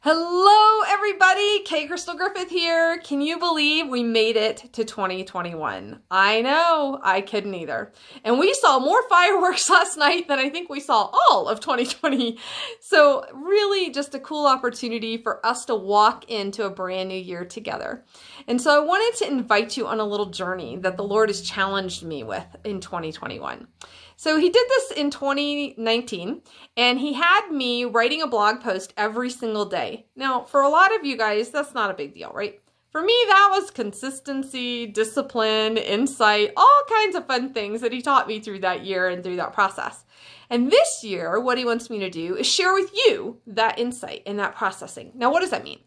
Hello, everybody. Kay Crystal Griffith here. Can you believe we made it to 2021? I know, I couldn't either. And we saw more fireworks last night than I think we saw all of 2020. So really just a cool opportunity for us to walk into a brand new year together. And so I wanted to invite you on a little journey that the Lord has challenged me with in 2021. So he did this in 2019, and he had me writing a blog post every single day. Now, for a lot of you guys, that's not a big deal, right? For me, that was consistency, discipline, insight, all kinds of fun things that he taught me through that year and through that process. And this year, what he wants me to do is share with you that insight and that processing. Now, what does that mean?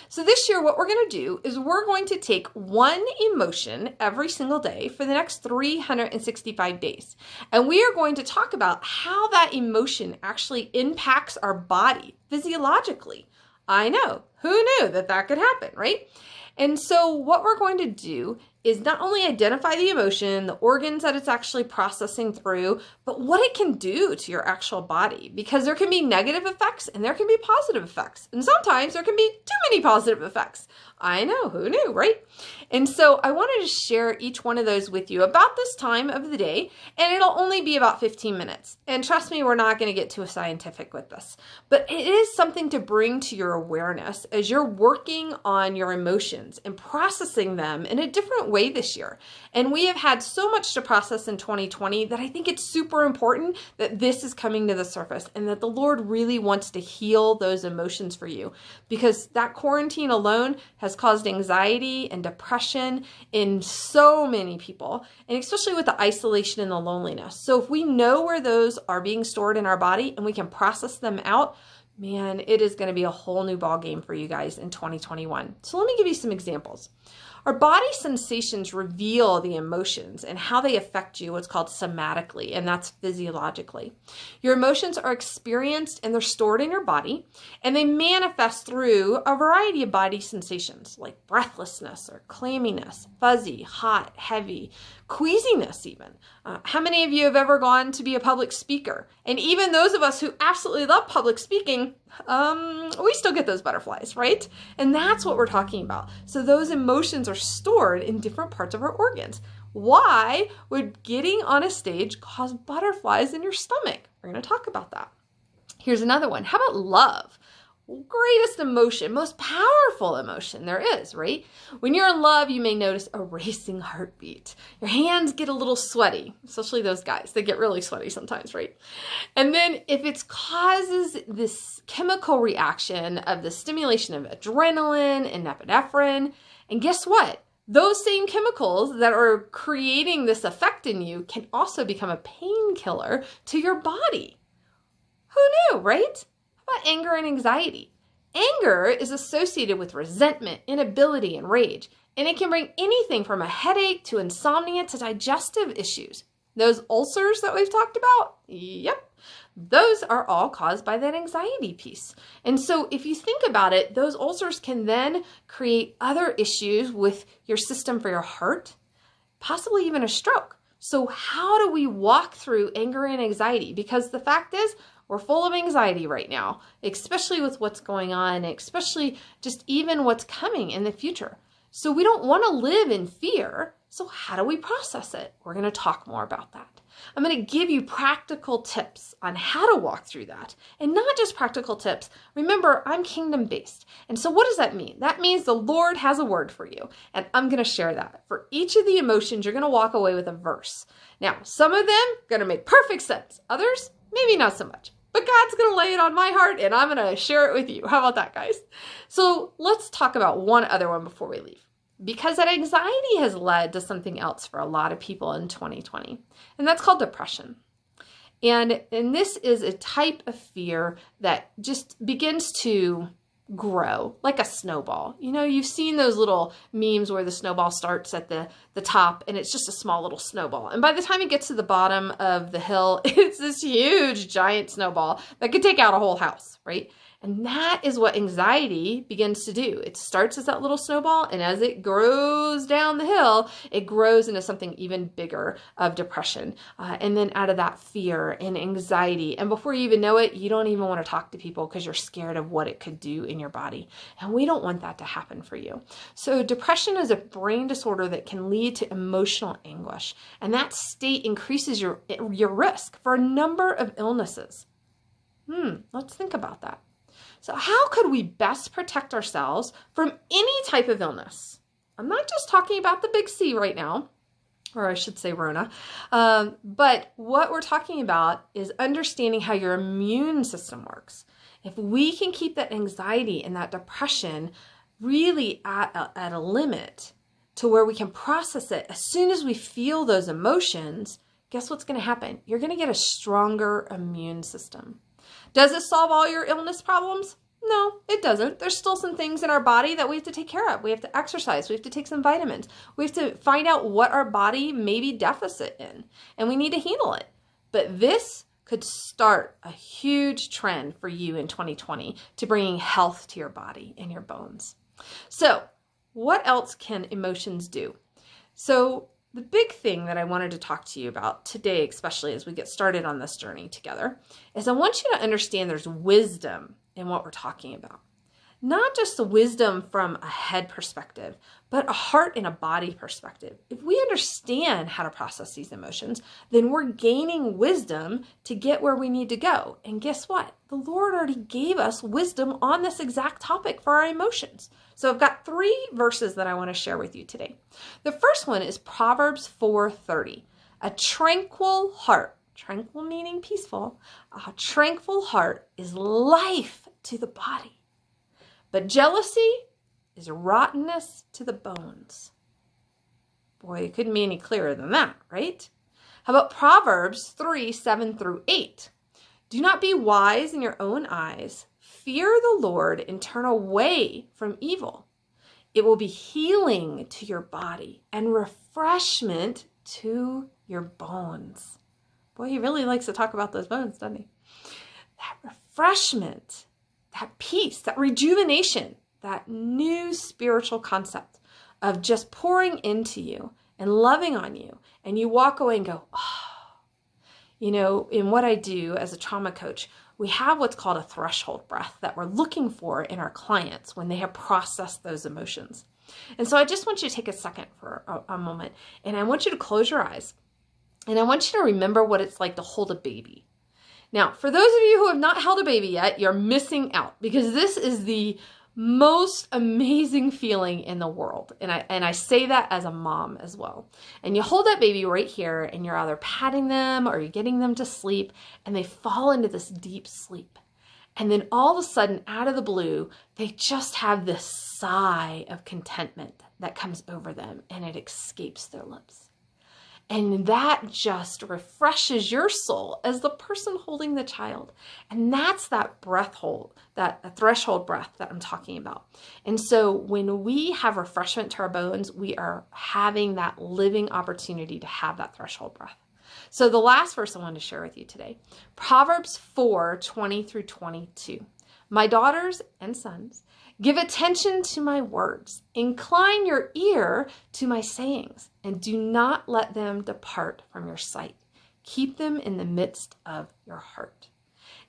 So this year, what we're going to do is we're going to take one emotion every single day for the next 365 days. And we are going to talk about how that emotion actually impacts our body physiologically. I know, who knew that that could happen, right? And so what we're going to do is not only identify the emotion, the organs that it's actually processing through, but what it can do to your actual body, because there can be negative effects and there can be positive effects. And sometimes there can be too many positive effects. I know, who knew, right? And so I wanted to share each one of those with you about this time of the day, and it'll only be about 15 minutes. And trust me, we're not going to get too scientific with this, but it is something to bring to your awareness as you're working on your emotions and processing them in a different way this year. And we have had so much to process in 2020 that I think it's super important that this is coming to the surface and that the Lord really wants to heal those emotions for you, because that quarantine alone has caused anxiety and depression in so many people, and especially with the isolation and the loneliness. So if we know where those are being stored in our body and we can process them out, man, it is going to be a whole new ball game for you guys in 2021. So let me give you some examples. Our body sensations reveal the emotions and how they affect you, what's called somatically, and that's physiologically. Your emotions are experienced and they're stored in your body, and they manifest through a variety of body sensations like breathlessness or clamminess, fuzzy, hot, heavy, queasiness even. How many of you have ever gone to be a public speaker? And even those of us who absolutely love public speaking, we still get those butterflies, right? And that's what we're talking about. So those emotions are stored in different parts of our organs. Why would getting on a stage cause butterflies in your stomach? We're going to talk about that. Here's another one. How about love? Greatest emotion, most powerful emotion there is, right? When you're in love, you may notice a racing heartbeat. Your hands get a little sweaty, especially those guys. They get really sweaty sometimes, right? And then if it causes this chemical reaction of the stimulation of adrenaline and epinephrine, and guess what? Those same chemicals that are creating this effect in you can also become a painkiller to your body. Who knew, right? About anger and anxiety. Anger is associated with resentment, inability, and rage, and it can bring anything from a headache to insomnia to digestive issues. Those ulcers that we've talked about, yep, those are all caused by that anxiety piece. And so if you think about it, those ulcers can then create other issues with your system for your heart, possibly even a stroke. So how do we walk through anger and anxiety? Because the fact is, we're full of anxiety right now, especially with what's going on, especially just even what's coming in the future. So we don't want to live in fear. So how do we process it? We're going to talk more about that. I'm going to give you practical tips on how to walk through that. And not just practical tips. Remember, I'm kingdom-based. And so what does that mean? That means the Lord has a word for you. And I'm going to share that. For each of the emotions, you're going to walk away with a verse. Now, some of them are going to make perfect sense. Others, maybe not so much. But God's going to lay it on my heart and I'm going to share it with you. How about that, guys? So let's talk about one other one before we leave. Because that anxiety has led to something else for a lot of people in 2020. And that's called depression. And this is a type of fear that just begins to grow like a snowball. You know, you've seen those little memes where the snowball starts at the top and it's just a small little snowball. And by the time it gets to the bottom of the hill, it's this huge giant snowball that could take out a whole house, right? And that is what anxiety begins to do. It starts as that little snowball, and as it grows down the hill, it grows into something even bigger of depression. And then out of that fear and anxiety. And before you even know it, you don't even want to talk to people because you're scared of what it could do in your body. And we don't want that to happen for you. So depression is a brain disorder that can lead to emotional anguish. And that state increases your risk for a number of illnesses. Let's think about that. So how could we best protect ourselves from any type of illness? I'm not just talking about the big C right now, or I should say Rona, but what we're talking about is understanding how your immune system works. If we can keep that anxiety and that depression really at a limit to where we can process it as soon as we feel those emotions, guess what's going to happen? You're going to get a stronger immune system. Does it solve all your illness problems? No, it doesn't. There's still some things in our body that we have to take care of. We have to exercise. We have to take some vitamins. We have to find out what our body may be deficit in, and we need to handle it. But this could start a huge trend for you in 2020 to bringing health to your body and your bones. So what else can emotions do? So the big thing that I wanted to talk to you about today, especially as we get started on this journey together, is I want you to understand there's wisdom in what we're talking about. Not just the wisdom from a head perspective, but a heart and a body perspective. If we understand how to process these emotions, then we're gaining wisdom to get where we need to go. And guess what? The Lord already gave us wisdom on this exact topic for our emotions. So I've got 3 verses that I want to share with you today. The first one is Proverbs 4:30. A tranquil heart, tranquil meaning peaceful, a tranquil heart is life to the body. But jealousy is rottenness to the bones. Boy, it couldn't be any clearer than that, right? How about Proverbs 3:7-8? Do not be wise in your own eyes. Fear the Lord and turn away from evil. It will be healing to your body and refreshment to your bones. Boy, he really likes to talk about those bones, doesn't he? That refreshment, that peace, that rejuvenation, that new spiritual concept of just pouring into you and loving on you. And you walk away and go, oh. You know, in what I do as a trauma coach, we have what's called a threshold breath that we're looking for in our clients when they have processed those emotions. And so I just want you to take a second for a moment, and I want you to close your eyes, and I want you to remember what it's like to hold a baby. Now, for those of you who have not held a baby yet, you're missing out, because this is the most amazing feeling in the world. And I say that as a mom as well. And you hold that baby right here, and you're either patting them or you're getting them to sleep, and they fall into this deep sleep. And then all of a sudden, out of the blue, they just have this sigh of contentment that comes over them, and it escapes their lips. And that just refreshes your soul as the person holding the child. And that's that breath hold, that threshold breath that I'm talking about. And so when we have refreshment to our bones, we are having that living opportunity to have that threshold breath. So the last verse I wanted to share with you today, Proverbs 4:20-22. My daughters and sons, give attention to my words. Incline your ear to my sayings, and do not let them depart from your sight. Keep them in the midst of your heart.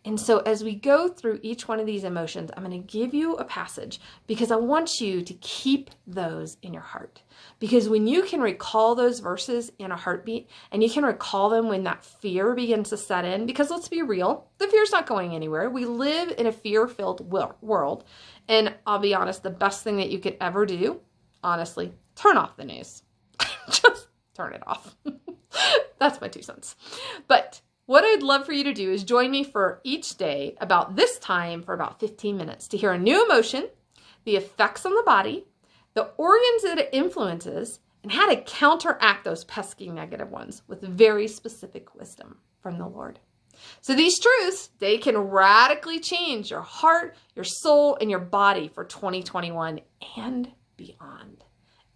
And so as we go through each one of these emotions, I'm going to give you a passage because I want you to keep those in your heart. Because when you can recall those verses in a heartbeat, and you can recall them when that fear begins to set in, because let's be real, the fear's not going anywhere. We live in a fear-filled world. And I'll be honest, the best thing that you could ever do, honestly, turn off the news. Just turn it off. That's my 2 cents. But what I'd love for you to do is join me for each day about this time for about 15 minutes to hear a new emotion, the effects on the body, the organs that it influences, and how to counteract those pesky negative ones with very specific wisdom from the Lord. So these truths, they can radically change your heart, your soul, and your body for 2021 and beyond.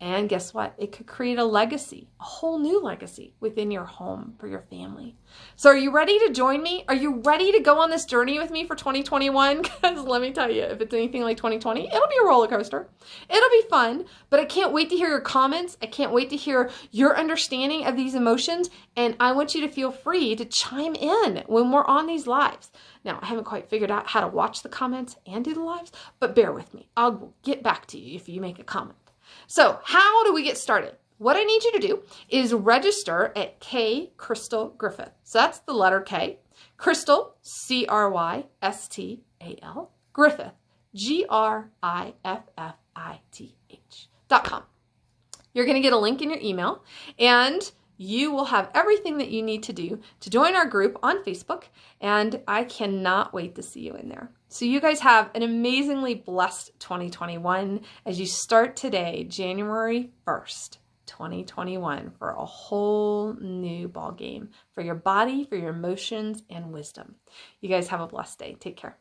And guess what? It could create a legacy, a whole new legacy within your home for your family. So are you ready to join me? Are you ready to go on this journey with me for 2021? Because let me tell you, if it's anything like 2020, it'll be a roller coaster. It'll be fun, but I can't wait to hear your comments. I can't wait to hear your understanding of these emotions. And I want you to feel free to chime in when we're on these lives. Now, I haven't quite figured out how to watch the comments and do the lives, but bear with me. I'll get back to you if you make a comment. So how do we get started? What I need you to do is register at K Crystal Griffith. So that's the letter K. Crystal, C-R-Y-S-T-A-L, Griffith, Griffith.com. You're going to get a link in your email, and you will have everything that you need to do to join our group on Facebook, and I cannot wait to see you in there. So you guys have an amazingly blessed 2021 as you start today, January 1st, 2021, for a whole new ball game for your body, for your emotions, and wisdom. You guys have a blessed day. Take care.